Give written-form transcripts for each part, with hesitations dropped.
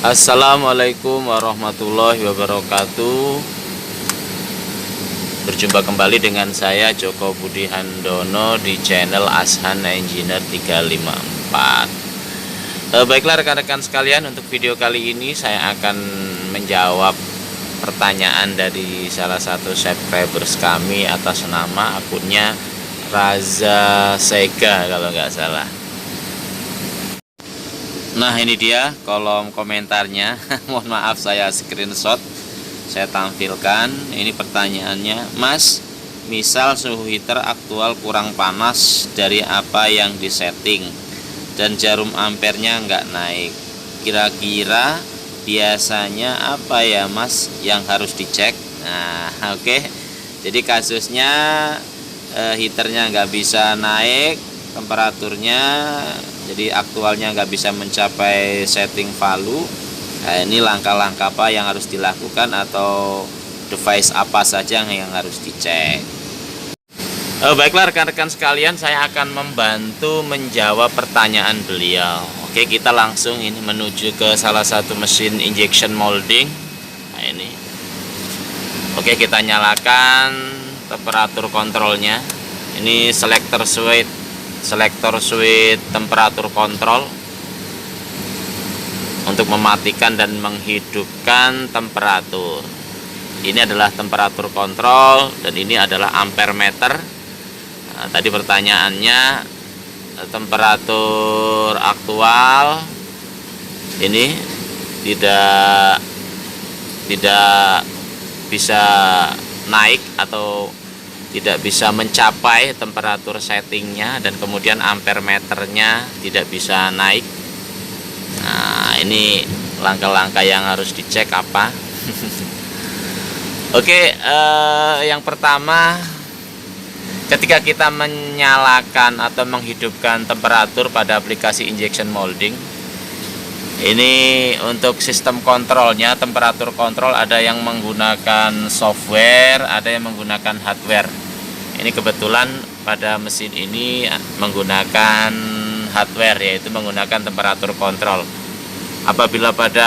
Assalamualaikum warahmatullahi wabarakatuh. Berjumpa kembali dengan saya Joko Budi Handono di channel Ashan Engineer 354. Baiklah rekan-rekan sekalian, untuk video kali ini saya akan menjawab pertanyaan dari salah satu subscribers kami atas nama akunnya Raza Sega kalau nggak salah. Nah, ini dia kolom komentarnya. Mohon maaf saya screenshot, saya tampilkan. Ini pertanyaannya, Mas, misal suhu heater aktual kurang panas dari apa yang disetting dan jarum ampernya nggak naik, kira-kira biasanya apa ya Mas yang harus dicek? Nah, oke. Jadi kasusnya heaternya nggak bisa naik temperaturnya, jadi aktualnya nggak bisa mencapai setting value. Nah, ini langkah-langkah apa yang harus dilakukan atau device apa saja yang harus dicek. Baiklah rekan-rekan sekalian, saya akan membantu menjawab pertanyaan beliau. Oke, kita langsung ini menuju ke salah satu mesin injection molding. Nah, ini. Oke, kita nyalakan temperatur kontrolnya. Ini selector switch temperatur kontrol untuk mematikan dan menghidupkan temperatur. Ini adalah temperatur kontrol dan ini adalah ampere meter. Nah, tadi pertanyaannya temperatur aktual ini tidak bisa naik atau tidak bisa mencapai temperatur settingnya, dan kemudian ampere meternya tidak bisa naik. Nah, ini langkah-langkah yang harus dicek apa? Oke, yang pertama, ketika kita menyalakan atau menghidupkan temperatur pada aplikasi injection molding, ini untuk sistem kontrolnya, temperatur kontrol ada yang menggunakan software, ada yang menggunakan hardware. Ini kebetulan pada mesin ini menggunakan hardware, yaitu menggunakan temperatur kontrol. Apabila pada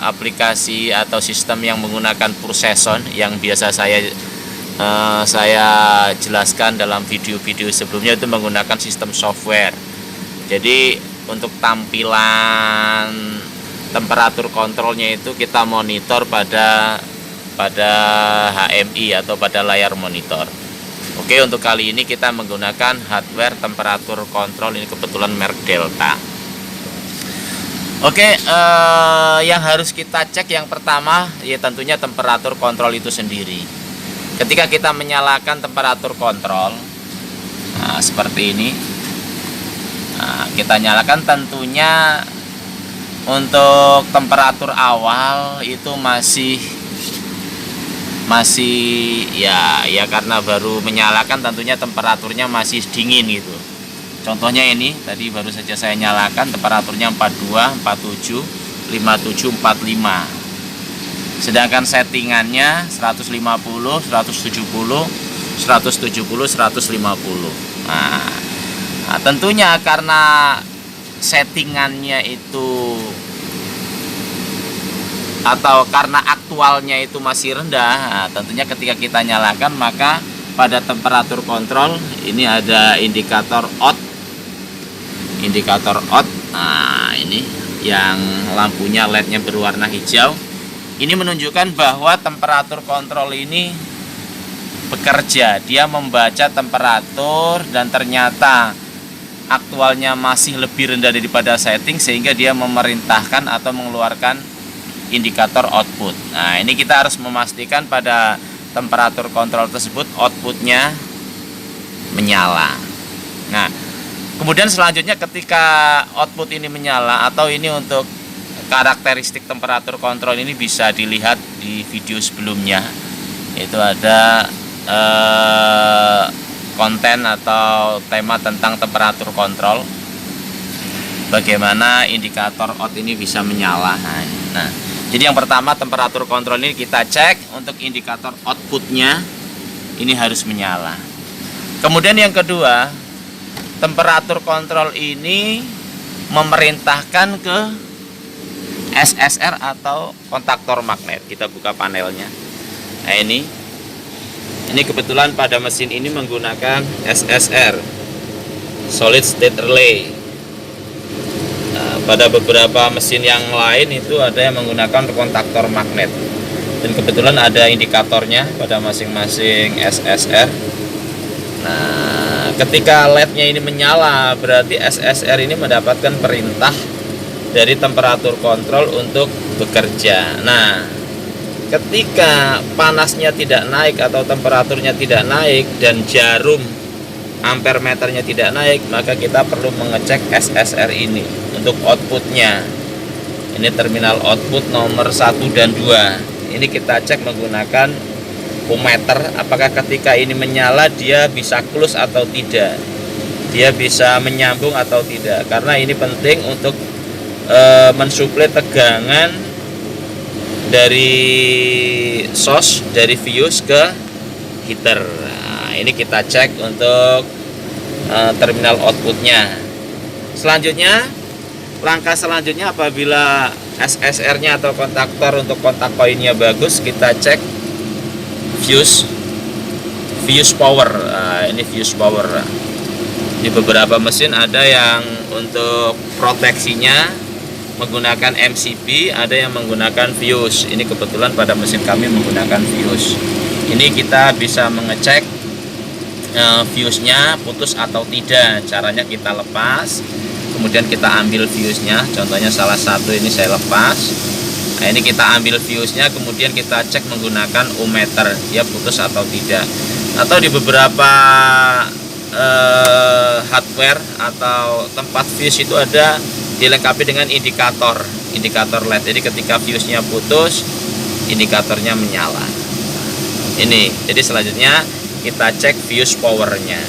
aplikasi atau sistem yang menggunakan pulse sound yang biasa saya jelaskan dalam video-video sebelumnya, itu menggunakan sistem software. Jadi untuk tampilan temperatur kontrolnya itu kita monitor pada HMI atau pada layar monitor. Oke, untuk kali ini kita menggunakan hardware temperatur kontrol, ini kebetulan merek Delta. Oke, yang harus kita cek yang pertama ya tentunya temperatur kontrol itu sendiri. Ketika kita menyalakan temperatur kontrol, nah, seperti ini. Nah, kita nyalakan, tentunya untuk temperatur awal itu masih ya karena baru menyalakan, tentunya temperaturnya masih dingin gitu. Contohnya ini tadi baru saja saya nyalakan, temperaturnya 42, 47, 57, 45. Sedangkan settingannya 150, 170, 170, 150. Nah, tentunya karena settingannya itu atau karena aktualnya itu masih rendah, nah, tentunya ketika kita nyalakan maka pada temperatur kontrol ini ada indikator out. Nah, ini yang lampunya LED-nya berwarna hijau. Ini menunjukkan bahwa temperatur kontrol ini bekerja, dia membaca temperatur dan ternyata aktualnya masih lebih rendah daripada setting, sehingga dia memerintahkan atau mengeluarkan indikator output. Nah, ini kita harus memastikan pada temperatur kontrol tersebut outputnya menyala. Nah, kemudian selanjutnya ketika output ini menyala, atau ini untuk karakteristik temperatur kontrol ini bisa dilihat di video sebelumnya, itu ada konten atau tema tentang temperatur kontrol, bagaimana indikator out ini bisa menyala. Nah, jadi yang pertama, temperatur kontrol ini kita cek untuk indikator outputnya ini harus menyala. Kemudian yang kedua, temperatur kontrol ini memerintahkan ke SSR atau kontaktor magnet. Kita buka panelnya. Nah, ini kebetulan pada mesin ini menggunakan SSR, solid state relay. Nah, pada beberapa mesin yang lain itu ada yang menggunakan kontaktor magnet. Dan kebetulan ada indikatornya pada masing-masing SSR. Nah, ketika LED-nya ini menyala, berarti SSR ini mendapatkan perintah dari temperatur kontrol untuk bekerja. Nah, ketika panasnya tidak naik atau temperaturnya tidak naik dan jarum ampermeternya tidak naik, maka kita perlu mengecek SSR ini untuk outputnya. Ini terminal output nomor 1 dan 2. Ini kita cek menggunakan ohmmeter, apakah ketika ini menyala dia bisa close atau tidak, dia bisa menyambung atau tidak, karena ini penting untuk mensuplai tegangan dari source, dari fuse ke heater. Nah, ini kita cek untuk terminal outputnya. Selanjutnya, langkah selanjutnya apabila SSR-nya atau kontaktor untuk kontak poinnya bagus, kita cek fuse power. Nah, ini fuse power. Di beberapa mesin ada yang untuk proteksinya menggunakan MCB, ada yang menggunakan fuse. Ini kebetulan pada mesin kami menggunakan fuse. Ini kita bisa mengecek fuse-nya putus atau tidak. Caranya kita lepas, kemudian kita ambil fuse-nya. Contohnya salah satu ini saya lepas. Nah, ini kita ambil fuse-nya, kemudian kita cek menggunakan ohmmeter, dia putus atau tidak. Atau di beberapa hardware atau tempat fuse itu ada dilengkapi dengan indikator LED. Jadi ketika fuse-nya putus, indikatornya menyala. Ini. Jadi selanjutnya kita cek fuse powernya.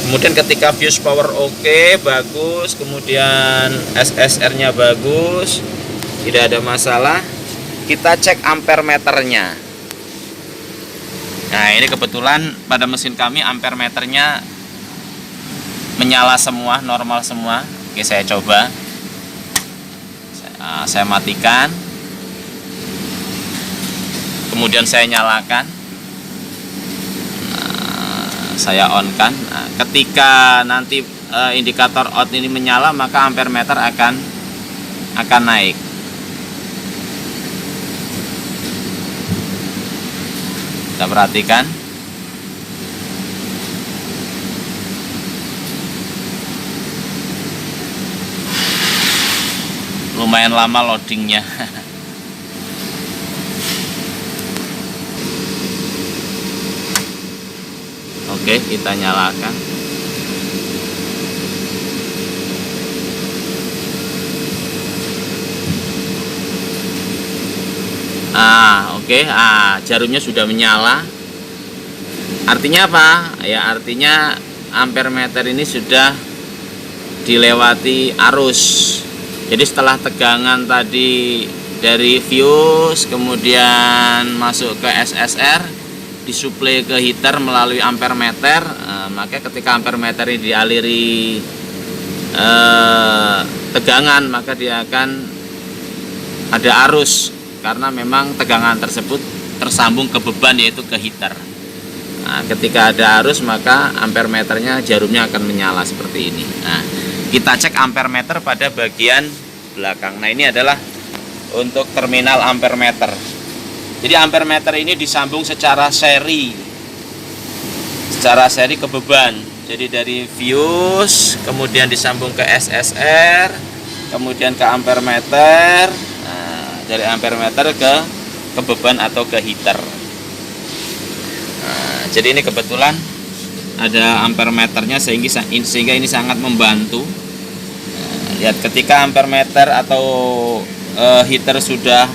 Kemudian ketika fuse power oke, bagus, kemudian SSR-nya bagus, tidak ada masalah, kita cek ampermeternya. Nah, ini kebetulan pada mesin kami ampermeternya menyala semua, normal semua. Oke, saya coba. Saya matikan. Kemudian saya nyalakan. Saya on kan. Nah, ketika nanti indikator out ini menyala, maka ampermeter akan naik. Kita perhatikan. Lumayan lama loadingnya. Oke, kita nyalakan. Oke. Jarumnya sudah menyala. Artinya apa? Ya, artinya ampermeter ini sudah dilewati arus. Jadi setelah tegangan tadi dari fuse kemudian masuk ke SSR, disuplai ke heater melalui ampermeter, maka ketika ampermeter ini dialiri tegangan, maka dia akan ada arus karena memang tegangan tersebut tersambung ke beban, yaitu ke heater. Nah, ketika ada arus maka ampermeternya, jarumnya akan menyala seperti ini. Nah, kita cek ampermeter pada bagian belakang. Nah, ini adalah untuk terminal ampermeter. Jadi ampermeter ini disambung secara seri ke beban. Jadi dari fuse kemudian disambung ke SSR, kemudian ke ampermeter. Nah, dari ampermeter ke beban atau ke heater. Nah, jadi ini kebetulan ada ampermeternya sehingga ini sangat membantu. Nah, lihat ketika ampermeter atau heater sudah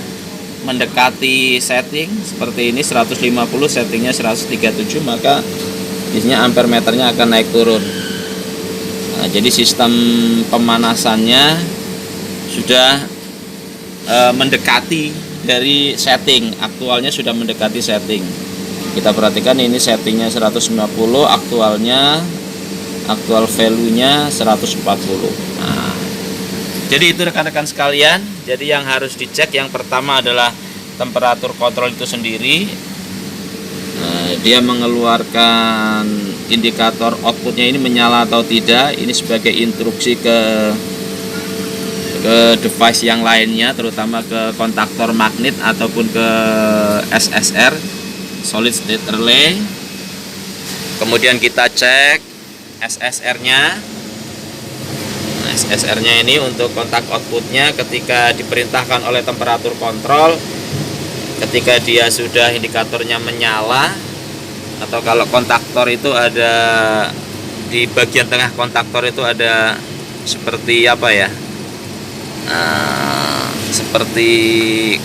mendekati setting seperti ini 150, settingnya 137, maka biasanya ampermeternya akan naik turun. Nah, jadi sistem pemanasannya sudah mendekati dari setting, aktualnya sudah mendekati setting. Kita perhatikan ini settingnya 150, aktual value-nya 140. Nah, Jadi itu rekan-rekan sekalian. Jadi yang harus dicek yang pertama adalah temperatur kontrol itu sendiri. Dia mengeluarkan indikator outputnya ini menyala atau tidak. Ini sebagai instruksi ke device yang lainnya, terutama ke kontaktor magnet ataupun ke SSR, solid state relay. Kemudian kita cek SSR-nya. SSR-nya ini untuk kontak outputnya ketika diperintahkan oleh temperatur kontrol, ketika dia sudah indikatornya menyala, atau kalau kontaktor itu ada di bagian tengah kontaktor itu ada seperti apa ya, seperti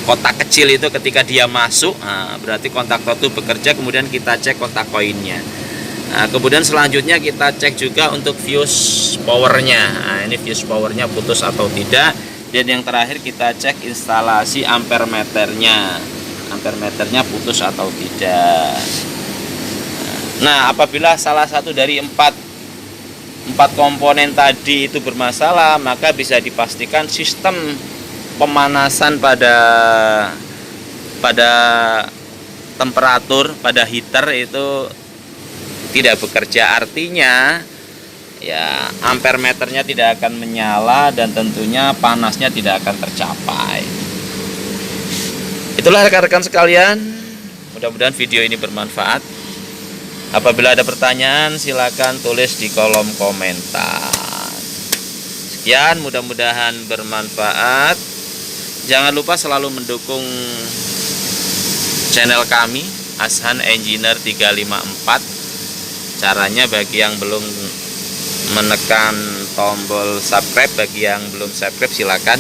kotak kecil itu, ketika dia masuk, berarti kontaktor itu bekerja. Kemudian kita cek kontak koinnya. Kemudian selanjutnya kita cek juga untuk fuse powernya. Ini fuse powernya putus atau tidak. Dan yang terakhir kita cek instalasi ampere meternya. Ampere meternya putus atau tidak. Nah, apabila salah satu dari empat komponen tadi itu bermasalah, maka bisa dipastikan sistem pemanasan pada temperatur, pada heater itu tidak bekerja. Artinya ya ampere meternya tidak akan menyala dan tentunya panasnya tidak akan tercapai. Itulah rekan-rekan sekalian, mudah-mudahan video ini bermanfaat. Apabila ada pertanyaan silakan tulis di kolom komentar. Sekian, mudah-mudahan bermanfaat. Jangan lupa selalu mendukung channel kami Ashan Engineer 354. Caranya bagi yang belum menekan tombol subscribe, bagi yang belum subscribe silakan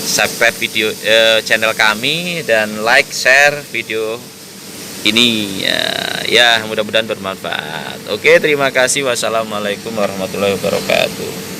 subscribe video channel kami dan like, share video ini ya, mudah-mudahan bermanfaat. Oke, terima kasih. Wassalamualaikum warahmatullahi wabarakatuh.